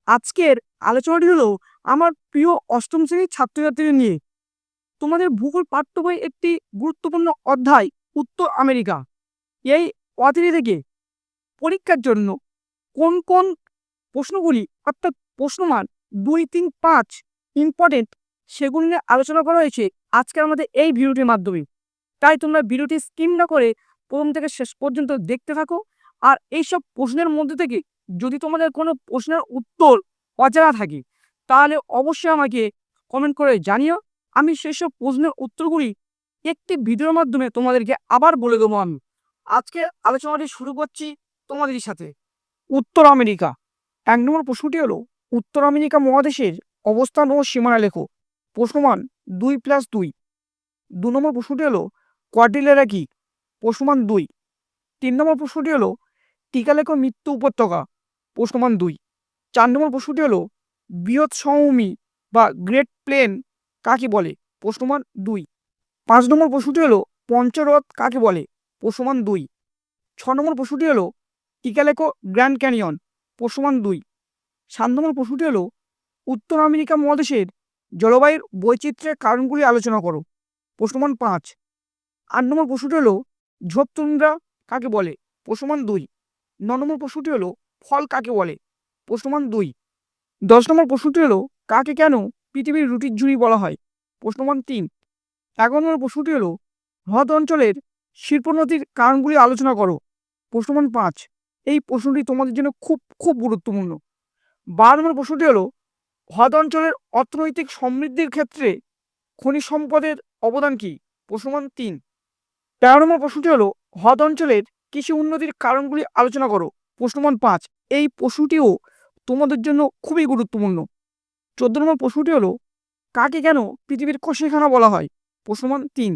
আজকের আলোচনাটি হলো আমার প্রিয় অষ্টম শ্রেণীর ছাত্রছাত্রীদের নিয়ে। তোমাদের ভূগোল পাঠ্য বই একটি গুরুত্বপূর্ণ অধ্যায় উত্তর আমেরিকা। এই অধ্যায় থেকে পরীক্ষার জন্য কোন কোন প্রশ্নগুলি অর্থাৎ প্রশ্নমান 2, 3, 5 ইম্পর্টেন্ট সেগুলি নিয়ে আলোচনা করা হয়েছে আজকে আমাদের এই ভিডিওটির মাধ্যমে। তাই তোমরা ভিডিওটি স্কিপ না করে প্রথম থেকে শেষ পর্যন্ত দেখতে থাকো। আর এইসব প্রশ্নের মধ্যে থেকে যদি তোমাদের কোনো প্রশ্নের উত্তর অজানা থাকে তাহলে অবশ্যই আমাকে কমেন্ট করে জানিও। আমি সেসব প্রশ্নের উত্তরগুলি একটি ভিডিওর মাধ্যমে তোমাদেরকে আবার বলে দেবো। আমি আজকে আলোচনাটি শুরু করছি তোমাদের সাথে। উত্তর আমেরিকা। 1 নম্বর প্রশ্নটি হলো উত্তর আমেরিকা মহাদেশের অবস্থান ও সীমানা লেখো। প্রশ্নমান 2+2। 2 নম্বর প্রশ্নটি হলো কোয়াড্রিলেরা কি? প্রশ্নমান 2। 3 নম্বর প্রশ্নটি হলো টিকা লেখো মৃত্যু উপত্যকা। প্রশ্নমান 2। 4 নম্বর প্রশ্নটি হলো বৃহৎ সমভূমি বা গ্রেট প্লেন কাকে বলে? প্রশ্নমান 2। 5 নম্বর প্রশ্নটি হলো পঞ্চরথ কাকে বলে? প্রশ্নমান 2। 6 নম্বর প্রশ্নটি হলো টিকা লেখো গ্র্যান্ড ক্যানিয়ন। প্রশ্নমান 2। 7 নম্বর প্রশ্নটি হলো উত্তর আমেরিকা মহাদেশের জলবায়ুর বৈচিত্র্যের কারণগুলি আলোচনা করো। প্রশ্নমান 5। 8 নম্বর প্রশ্নটি হলো ঝোপ তুন্দ্রা কাকে বলে? প্রশ্নমান 2। 9 নম্বর প্রশ্নটি হলো ফল কাকে বলে? প্রশ্নমান 2। 10 নম্বর প্রশ্নটি হলো কাকে কেন পৃথিবীর রুটির ঝুড়ি বলা হয়? প্রশ্নমান 3। 11 নম্বর প্রশ্নটি হলো হ্রদ অঞ্চলের শিল্প নদীর কারণগুলি আলোচনা করো। প্রশ্নমান 5। এই প্রশ্নটি তোমাদের জন্য খুব খুব গুরুত্বপূর্ণ। 12 নম্বর প্রশ্নটি হলো হ্রদ অঞ্চলের অর্থনৈতিক সমৃদ্ধির ক্ষেত্রে খনিজ সম্পদের অবদান কি? প্রশ্নমান 3। 13 নম্বর প্রশ্নটি হলো হ্রদ অঞ্চলের কৃষি উন্নতির কারণগুলি আলোচনা করো। প্রশ্নমান 5। এই প্রশ্নটিও তোমাদের জন্য খুবই গুরুত্বপূর্ণ। 14 নম্বর প্রশ্নটি হলো কাকে কেন পৃথিবীর কষেখানা বলা হয়? প্রশ্নমান 3।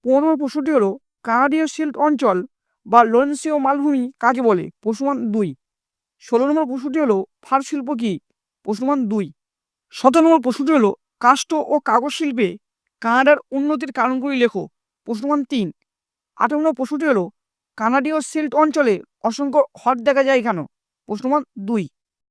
15 নম্বর প্রশ্নটি হলো কানাডীয় শিল্ড অঞ্চল বা লরেন্সীয় মালভূমি কাকে বলে? প্রশ্নমান 2। 16 নম্বর প্রশ্নটি হলো ফার শিল্প কি? প্রশ্নমান 2। 17 নম্বর প্রশ্নটি হলো কাষ্ঠ ও কাগজ শিল্পে কানাডার উন্নতির কারণগুলি লেখো। প্রশ্নমান 3। 18 নম্বর প্রশ্নটি হলো কানাডীয় শিল্ড অঞ্চলে অসংখ্য হ্রদ দেখা যায় কেন? প্রশ্নমান 2।